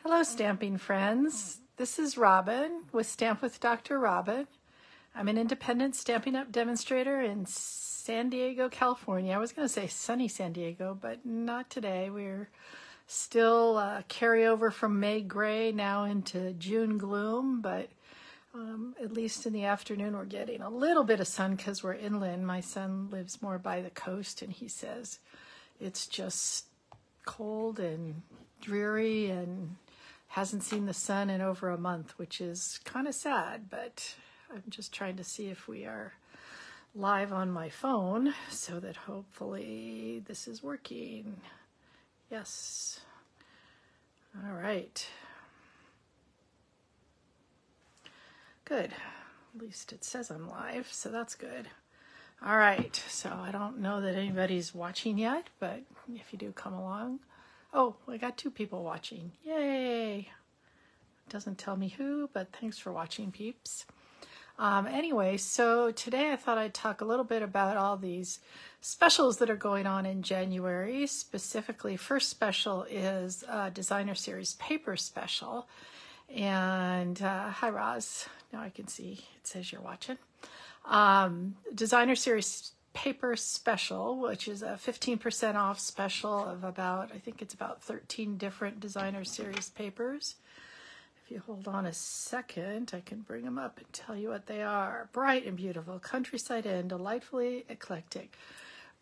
Hello, stamping friends. This is Robin with Stamp with Dr. Robin. I'm an independent Stampin' Up! Demonstrator in San Diego, California. I was going to say sunny San Diego, but not today. We're still carryover from May gray now into June gloom, but at least in the afternoon we're getting a little bit of sun because we're inland. My son lives more by the coast, and he says it's just cold and dreary and hasn't seen the sun in over a month, which is kind of sad, but I'm just trying to see if we are live on my phone so that hopefully this is working. Yes. All right. Good. At least it says I'm live, so that's good. All right. So I don't know that anybody's watching yet, but if you do, come along. Oh, I got 2 people watching. Yay! Doesn't tell me who, but thanks for watching, peeps. Anyway, so today I thought I'd talk a little bit about all these specials that are going on in January. Specifically, first special is Designer Series Paper Special. And hi, Roz. Now I can see it says you're watching. Designer Series Paper Special, which is a 15% off special of about, I think it's about 13 different Designer Series papers. If you hold on a second, I can bring them up and tell you what they are. Bright and beautiful, countryside inn, delightfully eclectic,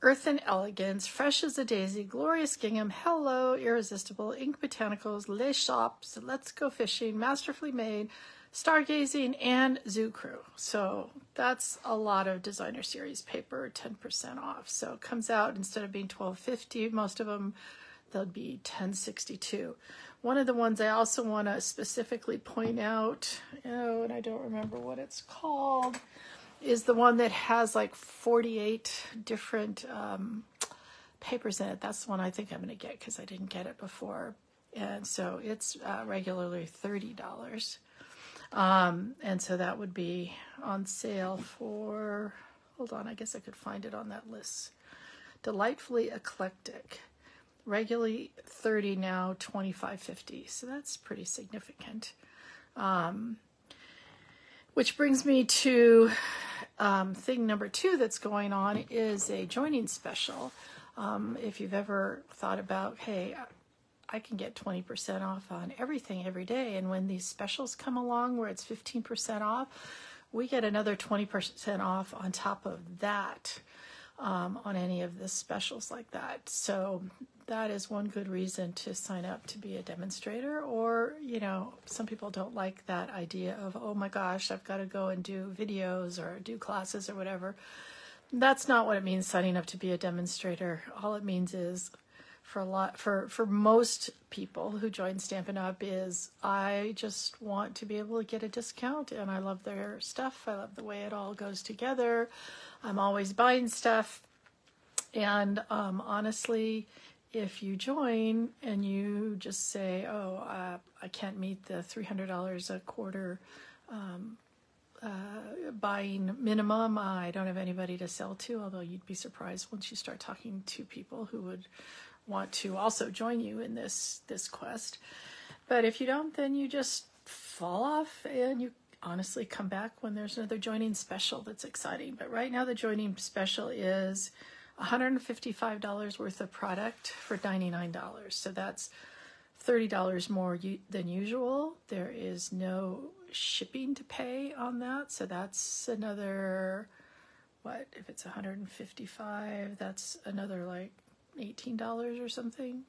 earth and elegance, fresh as a daisy, glorious gingham, hello, irresistible, ink botanicals, les shops, let's go fishing, masterfully made, stargazing, and zoo crew. So that's a lot of Designer Series paper, 10% off. So it comes out, instead of being $12.50, most of them, they'll be $10.62. One of the ones I also want to specifically point out, and I don't remember what it's called, is the one that has like 48 different papers in it. That's the one I think I'm going to get because I didn't get it before. And so it's regularly $30. And so that would be on sale for, hold on, I guess I could find it on that list. Delightfully eclectic. Regularly $30, now $25.50. So that's pretty significant. Which brings me to thing number 2 that's going on is a joining special. If you've ever thought about, hey, I can get 20% off on everything every day, and when these specials come along where it's 15% off, we get another 20% off on top of that on any of the specials like that. So that is one good reason to sign up to be a demonstrator. Or, you know, some people don't like that idea of, oh my gosh, I've got to go and do videos or do classes or whatever. That's not what it means, signing up to be a demonstrator. All it means is, for most people who join Stampin' Up! Is I just want to be able to get a discount, and I love their stuff. I love the way it all goes together. I'm always buying stuff, and honestly, if you join and you just say, oh, I can't meet the $300 a quarter buying minimum, I don't have anybody to sell to, although you'd be surprised once you start talking to people who would want to also join you in this quest. But if you don't, then you just fall off and you honestly come back when there's another joining special that's exciting. But right now the joining special is $155 worth of product for $99. So that's $30 more than usual. There is no shipping to pay on that. So that's another, what, if it's $155, that's another like $18 or something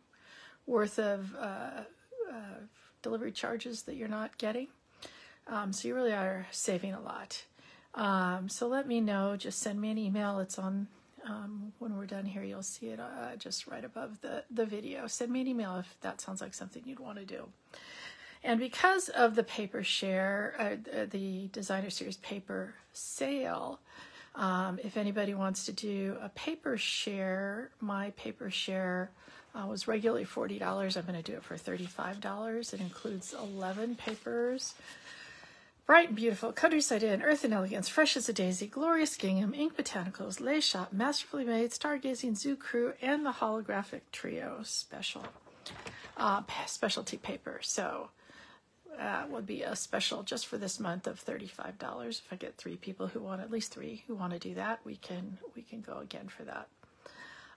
worth of delivery charges that you're not getting. So you really are saving a lot. So let me know. Just send me an email. It's on, when we're done here, you'll see it just right above the video. Send me an email if that sounds like something you'd want to do. And because of the paper share, the Designer Series paper sale, if anybody wants to do a paper share, my paper share was regularly $40. I'm going to do it for $35. It includes 11 papers. Bright and beautiful, countryside inn, earth and elegance, fresh as a daisy, glorious gingham, ink botanicals, lace shop, masterfully made, stargazing, zoo crew, and the holographic trio special. specialty paper. So would be a special just for this month of $35. If I get three people who want, at least three who want to do that, we can go again for that.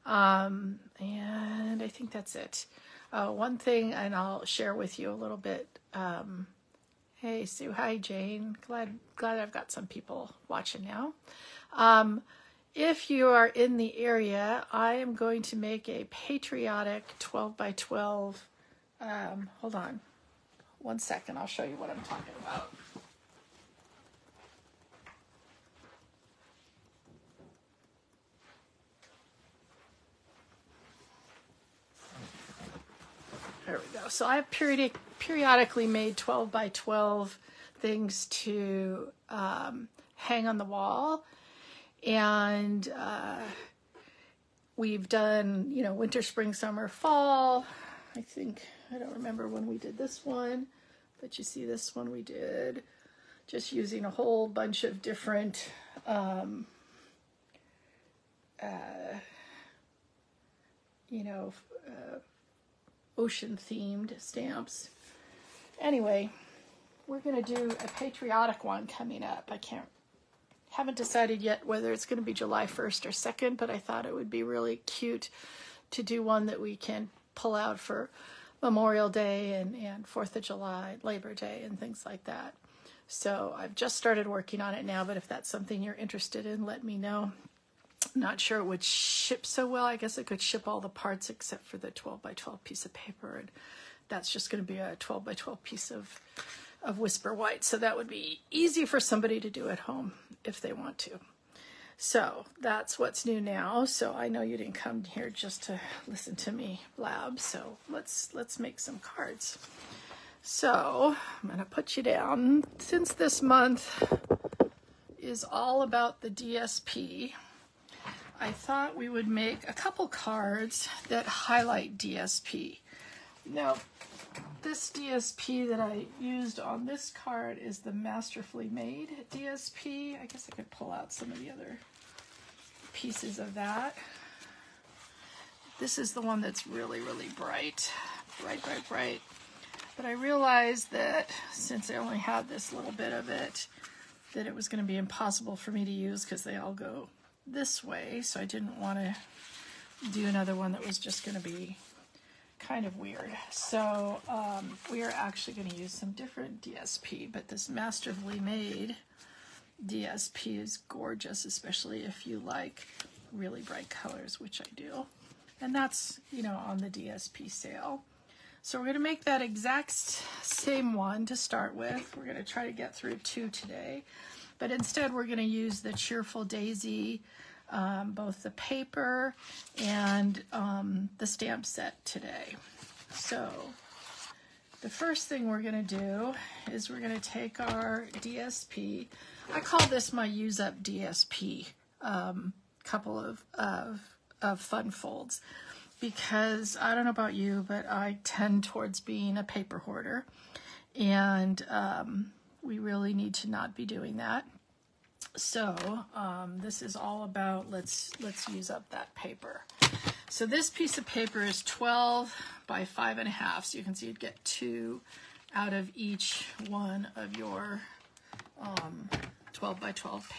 And I think that's it. One thing, and I'll share with you a little bit. Hey Sue, hi Jane. Glad I've got some people watching now. If you are in the area, I am going to make a patriotic 12 by 12. Hold on 1 second. I'll show you what I'm talking about. There we go. So I have periodically made 12 by 12 things to hang on the wall. And we've done, winter, spring, summer, fall. I don't remember when we did this one, but you see this one we did just using a whole bunch of different ocean themed stamps. Anyway, we're going to do a patriotic one coming up. Haven't decided yet whether it's going to be July 1st or 2nd, but I thought it would be really cute to do one that we can pull out for Memorial Day and 4th of July, Labor Day, and things like that. So I've just started working on it now, but if that's something you're interested in, let me know. I'm not sure it would ship so well. I guess it could ship all the parts except for the 12 by 12 piece of paper, and that's just going to be a 12 by 12 piece of Whisper White. So that would be easy for somebody to do at home if they want to. So that's what's new now. So I know you didn't come here just to listen to me blab. So let's make some cards. So I'm going to put you down. Since this month is all about the DSP, I thought we would make a couple cards that highlight DSP. Now, this DSP that I used on this card is the Masterfully Made DSP. I guess I could pull out some of the other pieces of that. This is the one that's really, really bright. Bright. But I realized that since I only had this little bit of it, that it was going to be impossible for me to use because they all go this way. So I didn't want to do another one that was just going to be kind of weird. So we are actually going to use some different DSP, but this Masterfully Made DSP is gorgeous, especially if you like really bright colors, which I do. And that's, on the DSP sale. So we're going to make that exact same one to start with. We're going to try to get through 2 today, but instead we're going to use the Cheerful Daisy, both the paper and the stamp set today. So the first thing we're going to do is we're going to take our DSP. I call this my use up DSP couple of fun folds, because I don't know about you, but I tend towards being a paper hoarder, and we really need to not be doing that. So this is all about let's use up that paper. So this piece of paper is 12 by 5.5, so you can see you'd get 2 out of each one of your 12 by 12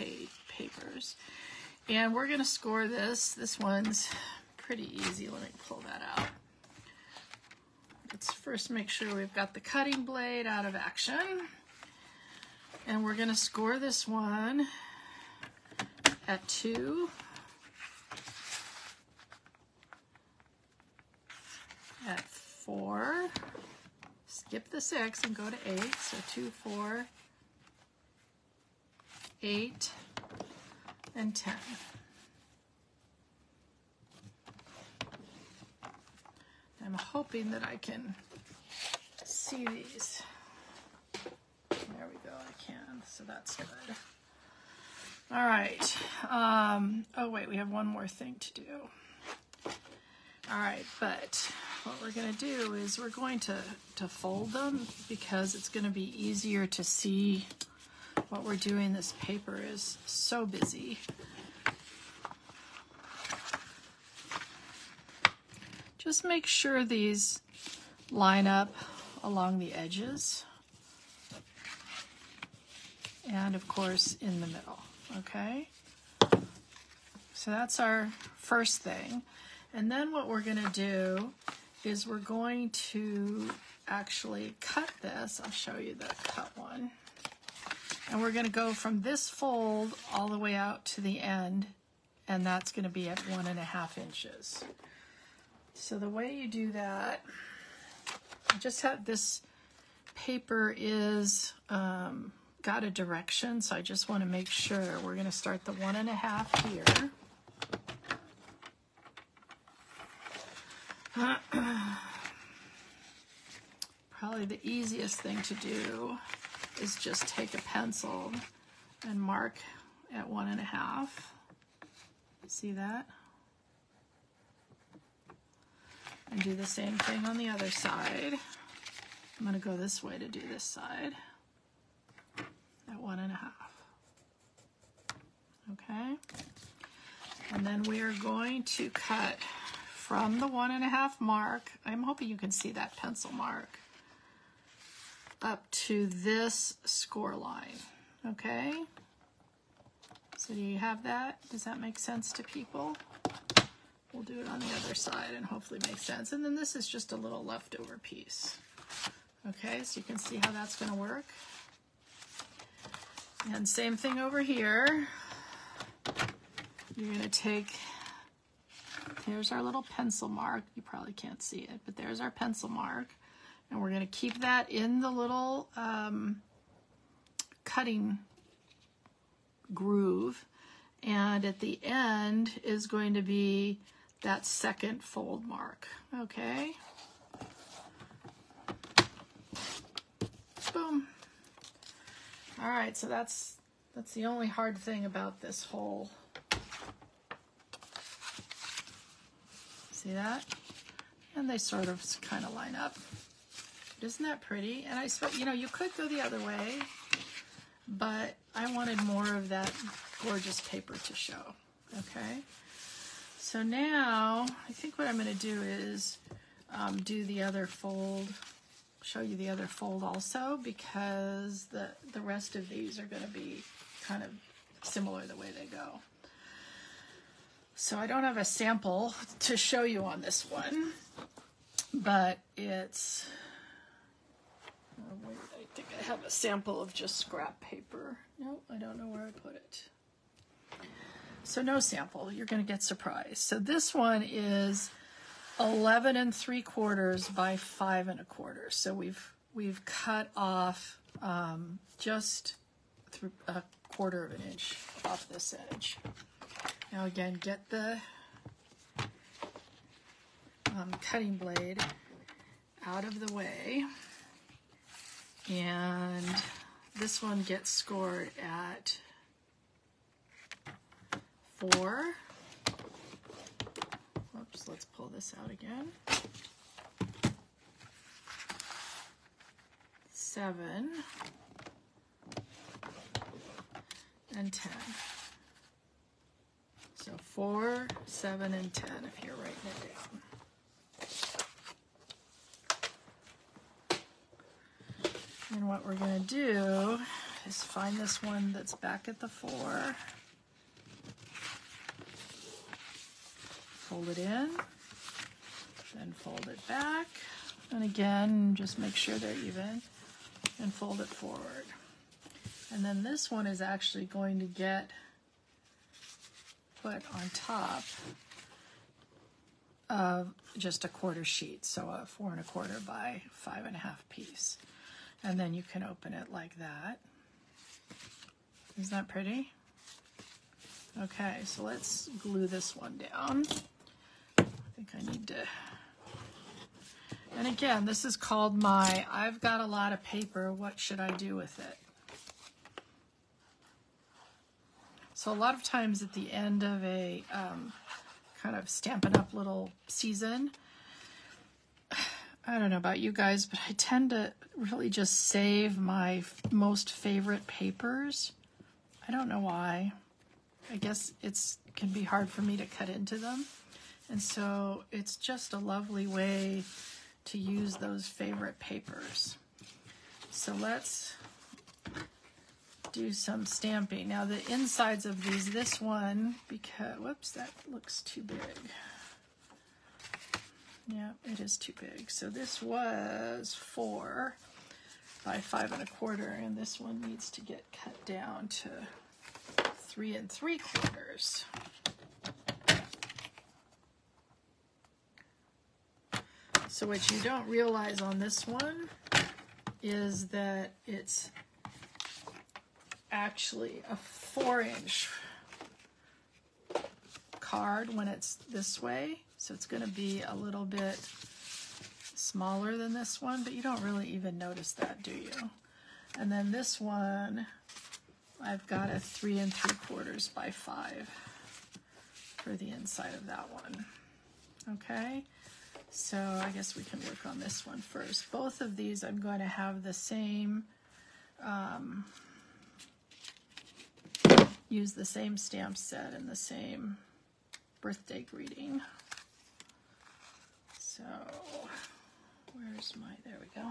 papers. And we're going to score this. This one's pretty easy. Let me pull that out. Let's first make sure we've got the cutting blade out of action. And we're going to score this one at 2, at 4, skip the 6 and go to 8, so 2, 4, 8, and 10. I'm hoping that I can see these. There we go, I can, so that's good. All right, oh wait, we have one more thing to do. All right, but what we're gonna do is we're going to fold them, because it's gonna be easier to see what we're doing. This paper is so busy. Just make sure these line up along the edges. And of course in the middle, okay? So that's our first thing. And then what we're gonna do is we're going to actually cut this. I'll show you the cut one. And we're gonna go from this fold all the way out to the end, and that's gonna be at 1.5 inches. So the way you do that, I just have this paper is got a direction, so I just want to make sure. We're going to start the 1.5 here. Probably the easiest thing to do is just take a pencil and mark at 1.5. See that? And do the same thing on the other side. I'm going to go this way to do this side at 1.5. Okay? And then we are going to cut from the 1.5 mark. I'm hoping you can see that pencil mark up to this score line. Okay? So do you have that? Does that make sense to people? We'll do it on the other side and hopefully make sense. And then this is just a little leftover piece. Okay, so you can see how that's going to work. And same thing over here. You're going to take, there's our little pencil mark. You probably can't see it, but there's our pencil mark. And we're going to keep that in the little cutting groove. And at the end is going to be that second fold mark. Okay? Boom. All right, so that's the only hard thing about this whole. See that? And they sort of kind of line up. Isn't that pretty? And I suppose, you know, you could go the other way, but I wanted more of that gorgeous paper to show. Okay? So now, I think what I'm going to do is do the other fold, show you the other fold also, because the rest of these are going to be kind of similar the way they go. So I don't have a sample to show you on this one, but it's, wait, I think I have a sample of just scrap paper. No, I don't know where I put it. So no sample, you're going to get surprised. So this one is 11 3/4 by 5 1/4. So we've cut off just through 1/4 of an inch off this edge. Now again, get the cutting blade out of the way, and this one gets scored at 4. Oops, let's pull this out again. 7 and 10. So 4, 7, and 10 if you're writing it down. And what we're going to do is find this one that's back at the 4. Fold it in, then fold it back, and again, just make sure they're even, and fold it forward. And then this one is actually going to get put on top of just a 1/4 sheet, so a 4 1/4 by 5 1/2 piece. And then you can open it like that. Isn't that pretty? Okay, so let's glue this one down. I think I need to, and again, this is called my, I've got a lot of paper, what should I do with it? So a lot of times at the end of a kind of Stampin' Up! Little season, I don't know about you guys, but I tend to really just save my most favorite papers. I don't know why. I guess it can be hard for me to cut into them. And so it's just a lovely way to use those favorite papers. So let's do some stamping. Now the insides of these, this one, because, whoops, that looks too big. Yeah, it is too big. So this was 4 by 5 1/4, and this one needs to get cut down to 3 3/4. So what you don't realize on this one is that it's actually a 4-inch card when it's this way. So it's going to be a little bit smaller than this one, but you don't really even notice that, do you? And then this one, I've got a 3 3/4 by 5 for the inside of that one. Okay, so I guess we can work on this one first. Both of these I'm going to have the same, use the same stamp set and the same birthday greeting. So where's my, there we go.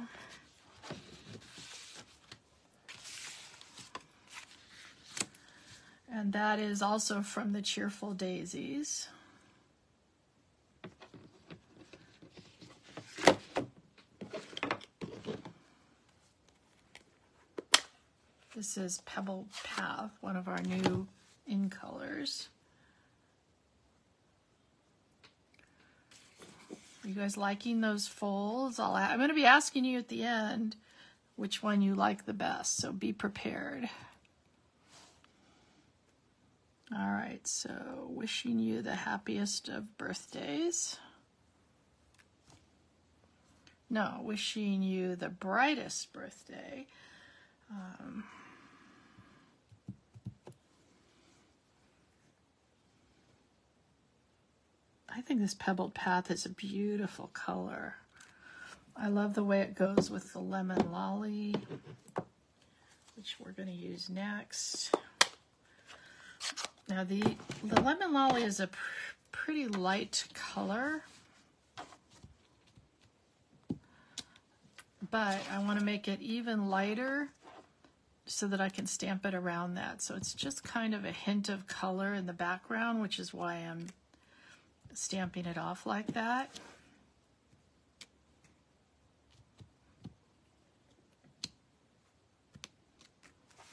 And that is also from the Cheerful Daisies. This is Pebble Path, one of our new in colors. Are you guys liking those folds? I'm going to be asking you at the end which one you like the best, so be prepared. All right, so wishing you the happiest of birthdays. No, wishing you the brightest birthday. I think this Pebbled Path is a beautiful color. I love the way it goes with the Lemon Lolly, which we're going to use next. Now the Lemon Lolly is a pretty light color, but I want to make it even lighter so that I can stamp it around that. So it's just kind of a hint of color in the background, which is why I'm stamping it off like that.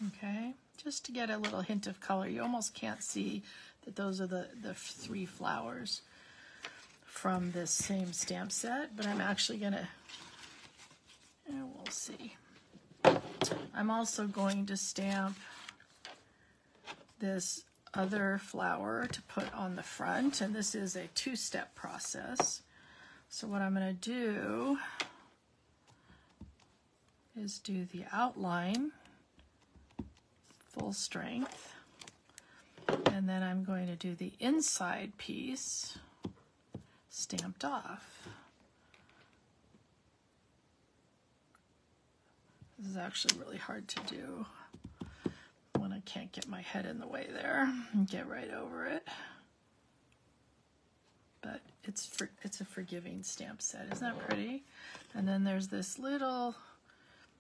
Okay, just to get a little hint of color. You almost can't see that those are the 3 flowers from this same stamp set, but I'm actually gonna, we'll see. I'm also going to stamp this other flower to put on the front, and this is a 2-step process. So what I'm going to do is do the outline full strength, and then I'm going to do the inside piece stamped off. This is actually really hard to do when I can't get my head in the way there and get right over it. But it's a forgiving stamp set. Isn't that pretty? And then there's this little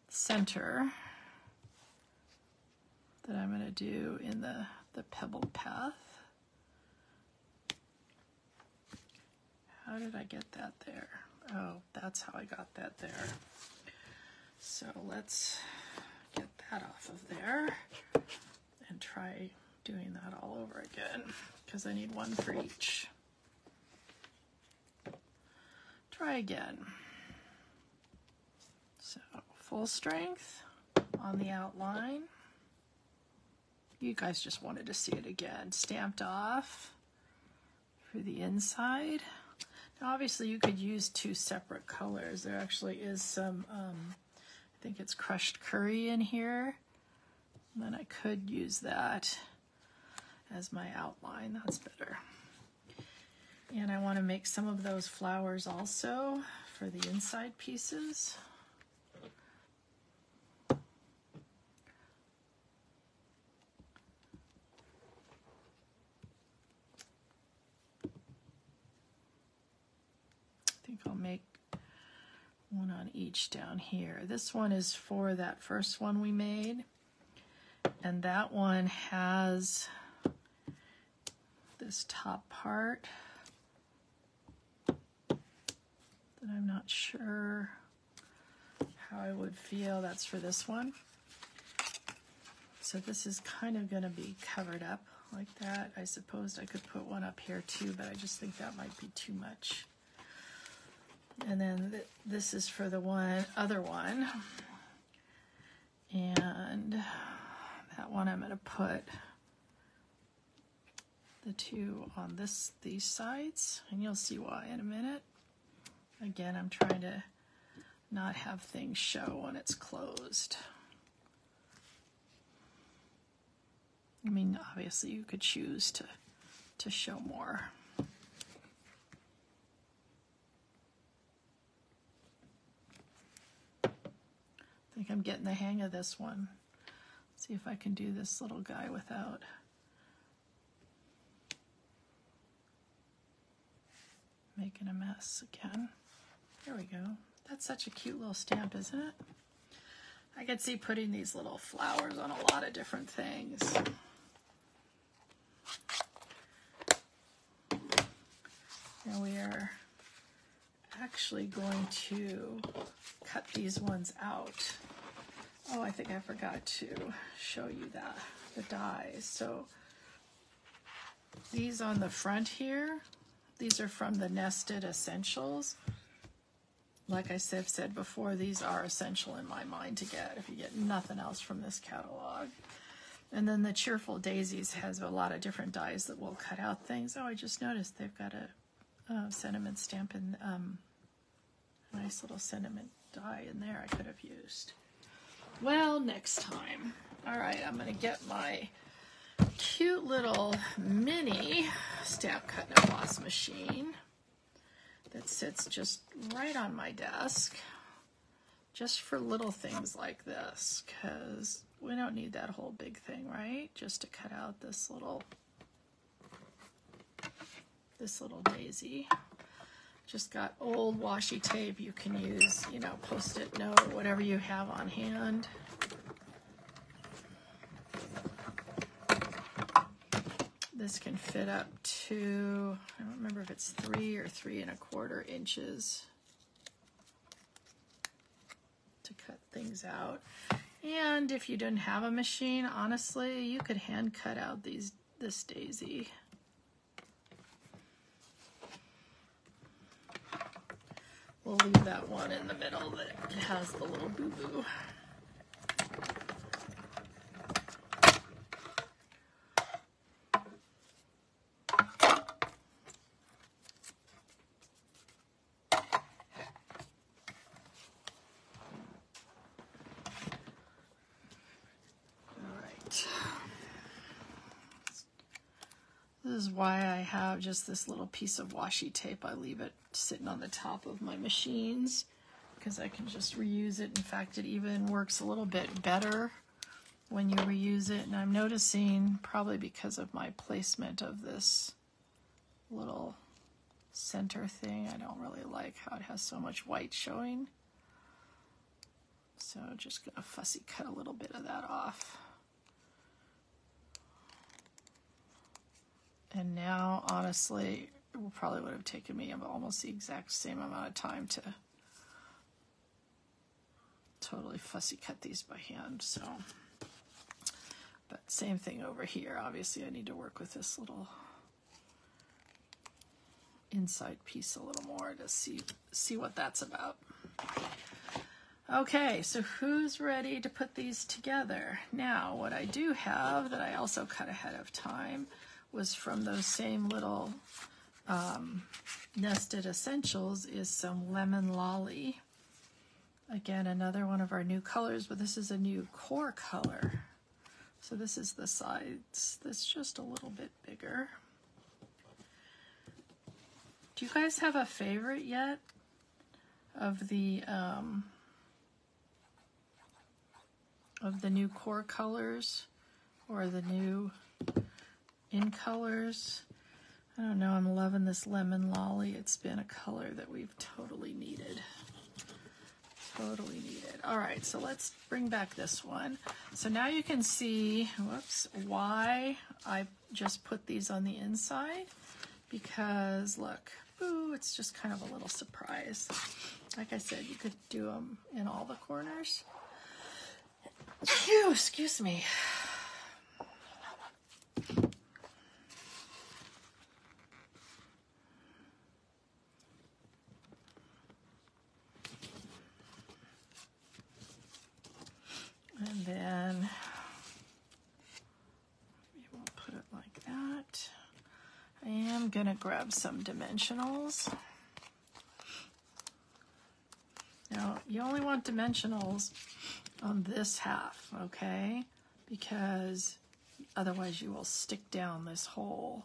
center that I'm going to do in the Pebbled Path. How did I get that there? Oh, that's how I got that there. So let's get that off of there and try doing that all over again, because I need one for each. Try again. So full strength on the outline. You guys just wanted to see it again. Stamped off for the inside. Now obviously you could use 2 separate colors. There actually is some, I think it's crushed curry in here. And then I could use that as my outline. That's better. And I want to make some of those flowers also for the inside pieces. I think I'll make one on each down here. This one is for that first one we made, and that one has this top part that I'm not sure how I would feel. That's for this one. So this is kind of going to be covered up like that. I suppose I could put one up here too, but I just think that might be too much. And then this is for the other one. And that one I'm going to put the two on these sides, and you'll see why in a minute. Again, I'm trying to not have things show when it's closed. I mean, obviously you could choose to show more. I think I'm getting the hang of this one. See if I can do this little guy without making a mess again. There we go. That's such a cute little stamp, isn't it? I could see putting these little flowers on a lot of different things. Now we are actually going to cut these ones out. Oh, I think I forgot to show you the dies. So these on the front here, these are from the Nested Essentials. Like I said before, these are essential in my mind to get if you get nothing else from this catalog. And then the Cheerful Daisies has a lot of different dies that will cut out things. Oh, I just noticed they've got a sentiment stamp in, nice little sentiment die in there I could have used. Well, next time. All right, I'm going to get my cute little mini stamp cut and emboss machine that sits just right on my desk, just for little things like this, because we don't need that whole big thing, right? Just to cut out this little daisy. Just got old washi tape. You can use, you know, Post-it note, whatever you have on hand. This can fit up to, I don't remember if it's 3 or 3 1/4 inches to cut things out. And if you didn't have a machine, honestly, you could hand cut out this daisy. We'll leave that one in the middle that has the little boo-boo. This is why I have just this little piece of washi tape. I leave it sitting on the top of my machines because I can just reuse it. In fact, it even works a little bit better when you reuse it. And I'm noticing, probably because of my placement of this little center thing, I don't really like how it has so much white showing. So just gonna fussy cut a little bit of that off. And now, honestly, it probably would have taken me almost the exact same amount of time to totally fussy cut these by hand. So, but same thing over here. Obviously, I need to work with this little inside piece a little more to see what that's about. Okay, so who's ready to put these together? Now, what I do have that I also cut ahead of time was from those same little Nested Essentials is some Lemon Lolly. Again, another one of our new colors, but this is a new core color. So this is the sides. That's just a little bit bigger. Do you guys have a favorite yet of the new core colors or the new in colors? I don't know, I'm loving this Lemon Lolly. It's been a color that we've totally needed. Totally needed. All right, so let's bring back this one. So now you can see, whoops, why I just put these on the inside. Because look, ooh, it's just kind of a little surprise. Like I said, you could do them in all the corners. Phew, excuse me. And then we will put it like that. I am going to grab some dimensionals. Now, you only want dimensionals on this half, okay? Because otherwise you will stick down this whole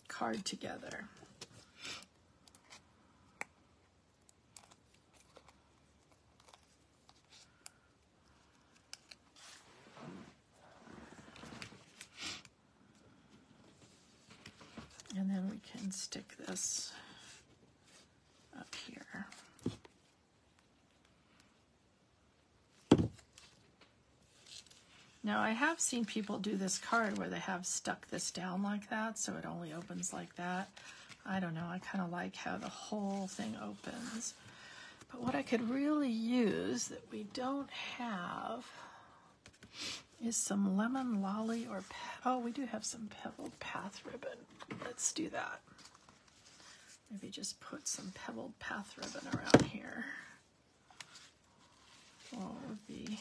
card together. And then we can stick this up here. Now I have seen people do this card where they have stuck this down like that, so it only opens like that. I don't know, I kind of like how the whole thing opens. But what I could really use that we don't have is some lemon lolly or, oh, we do have some pebbled path ribbon. Let's do that. Maybe just put some pebbled path ribbon around here. Well, it would be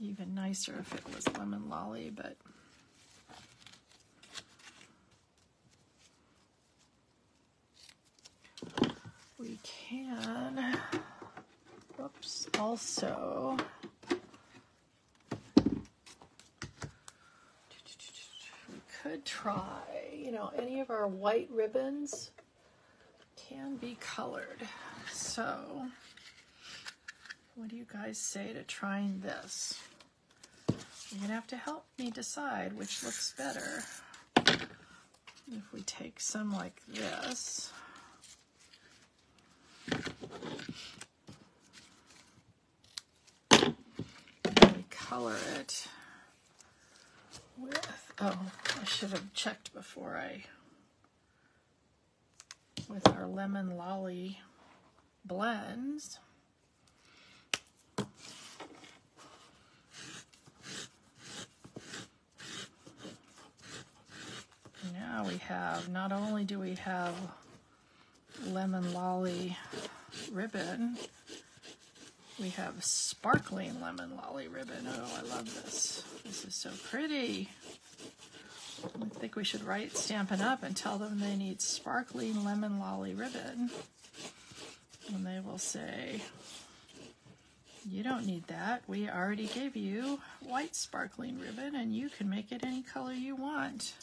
even nicer if it was lemon lolly, but we can, whoops, also we could try, you know, any of our white ribbons can be colored. So what do you guys say to trying this? You're gonna have to help me decide which looks better. If we take some like this, and we color it with, oh, I should have checked before with our lemon lolly blends. Now we have, not only do we have lemon lolly ribbon, we have sparkling lemon lolly ribbon. Oh, I love this. This is so pretty. I think we should write Stampin' Up! And tell them they need sparkling lemon lolly ribbon. And they will say, you don't need that. We already gave you white sparkling ribbon and you can make it any color you want.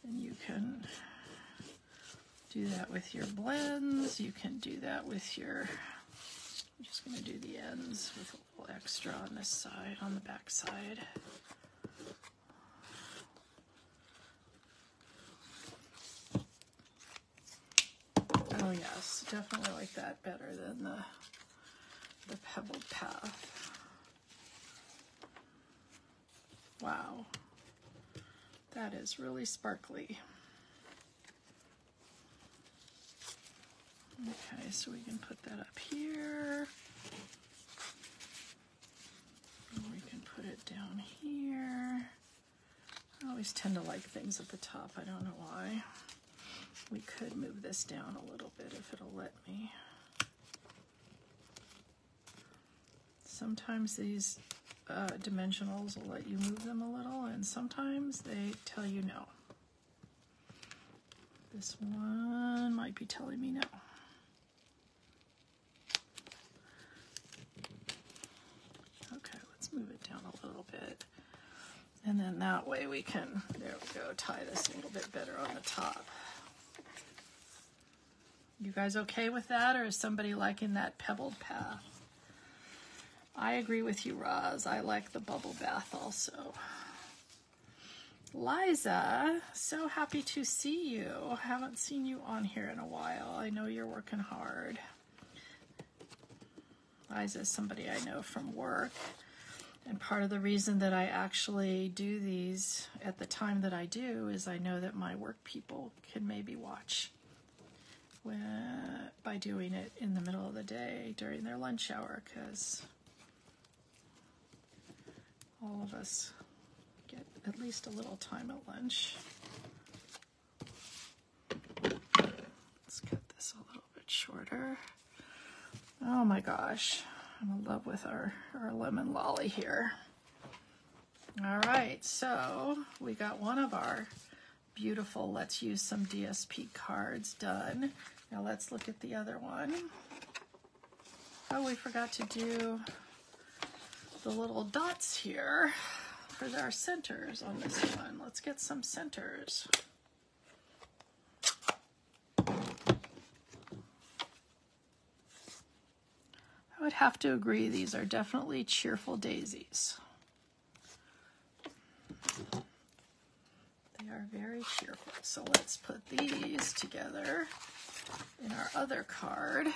And you can do that with your blends. You can do that with your, I'm just going to do the ends with a little extra on this side, on the back side. Oh yes, definitely like that better than the pebbled path. Wow. That is really sparkly. Okay, so we can put that up here. And we can put it down here. I always tend to like things at the top. I don't know why. We could move this down a little bit if it'll let me. Sometimes these dimensionals will let you move them a little, and sometimes they tell you no. This one might be telling me no. Okay, let's move it down a little bit. And then that way we can, there we go, tie this a little bit better on the top. You guys okay with that, or is somebody liking that pebbled path? I agree with you, Roz. I like the bubble bath also. Liza, so happy to see you. Haven't seen you on here in a while. I know you're working hard. Liza is somebody I know from work. And part of the reason that I actually do these at the time that I do is I know that my work people can maybe watch by doing it in the middle of the day during their lunch hour, because all of us get at least a little time at lunch. Let's cut this a little bit shorter. Oh my gosh, I'm in love with our lemon lolly here. All right, so we got one of our beautiful Let's Use Some DSP cards done. Now let's look at the other one. Oh, we forgot to do the little dots here for our centers on this one. Let's get some centers. I would have to agree, these are definitely cheerful daisies. They are very cheerful. So let's put these together in our other card.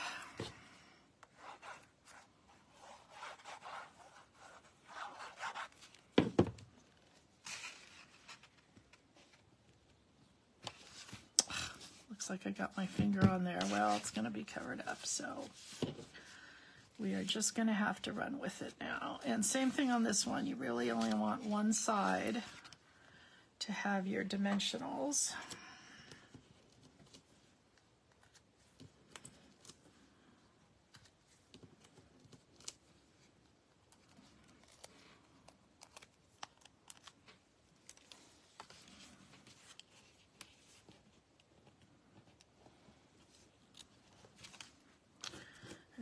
Looks like I got my finger on there. Well, it's going to be covered up, so we are just going to have to run with it now. And same thing on this one. You really only want one side to have your dimensionals.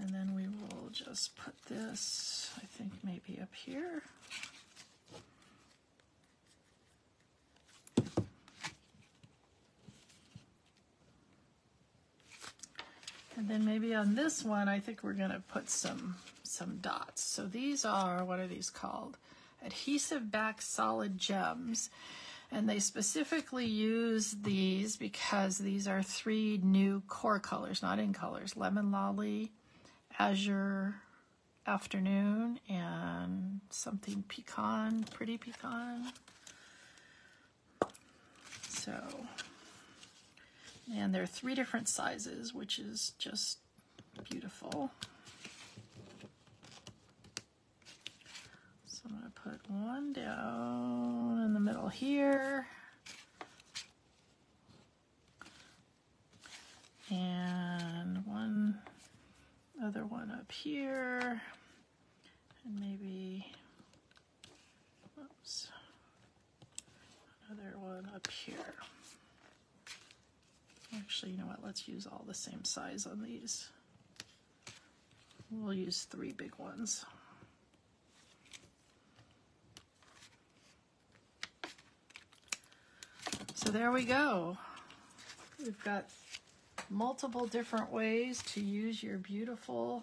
And then we will just put this, I think, maybe up here. And then maybe on this one, I think we're going to put some dots. So these are, what are these called? Adhesive back solid gems. And they specifically use these because these are 3 new core colors, not in colors. Lemon Lolly, Azure Afternoon, and something pecan, pretty pecan. So, and they're 3 different sizes, which is just beautiful. So I'm going to put one down in the middle here. And one other one up here. And maybe, oops, another one up here. Actually, you know what? Let's use all the same size on these. We'll use 3 big ones. So there we go. We've got multiple different ways to use your beautiful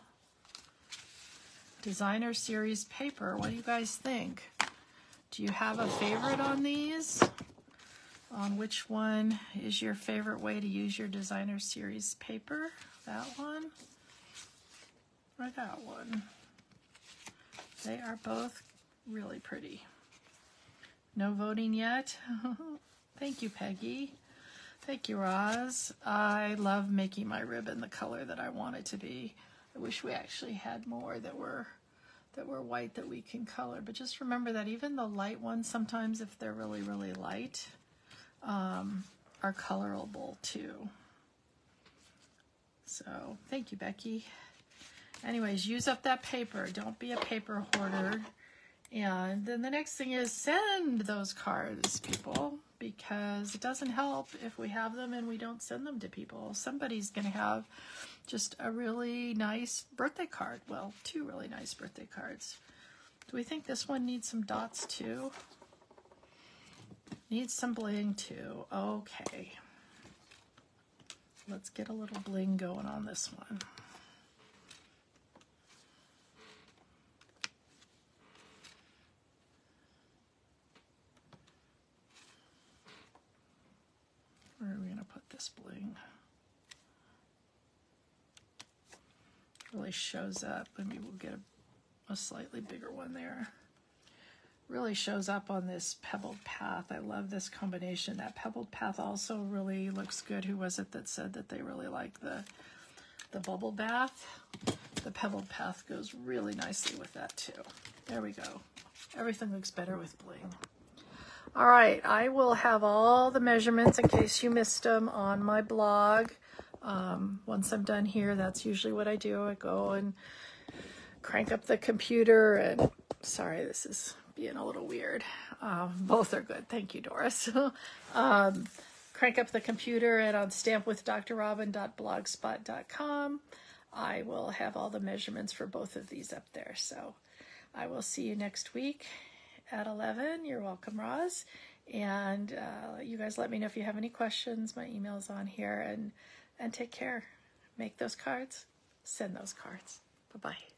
designer series paper. What do you guys think? Do you have a favorite on these? On which one is your favorite way to use your designer series paper? That one or that one? They are both really pretty. No voting yet? Thank you, Peggy. Thank you, Roz. I love making my ribbon the color that I want it to be. I wish we actually had more that were white that we can color. But just remember that even the light ones, sometimes if they're really, really light, are colorable too. So thank you, Becky. Anyways, use up that paper. Don't be a paper hoarder. And then the next thing is send those cards, people, because it doesn't help if we have them and we don't send them to people. Somebody's going to have just a really nice birthday card. Well, 2 really nice birthday cards. Do we think this one needs some dots too? Needs some bling too. Okay. Let's get a little bling going on this one. Where are we going to put this bling? Really shows up. Maybe we'll get a slightly bigger one there. Really shows up on this pebbled path. I love this combination. That pebbled path also really looks good. Who was it that said that they really like the bubble bath? The pebbled path goes really nicely with that too. There we go. Everything looks better with bling. All right, I will have all the measurements in case you missed them on my blog. Once I'm done here, that's usually what I do. I go and crank up the computer and, sorry, this is being a little weird. Both are good. Thank you, Doris. Crank up the computer and on stampwithdrrobin.blogspot.com. I will have all the measurements for both of these up there. So I will see you next week at 11. You're welcome, Roz. And you guys let me know if you have any questions. My email's on here. And take care. Make those cards. Send those cards. Bye-bye.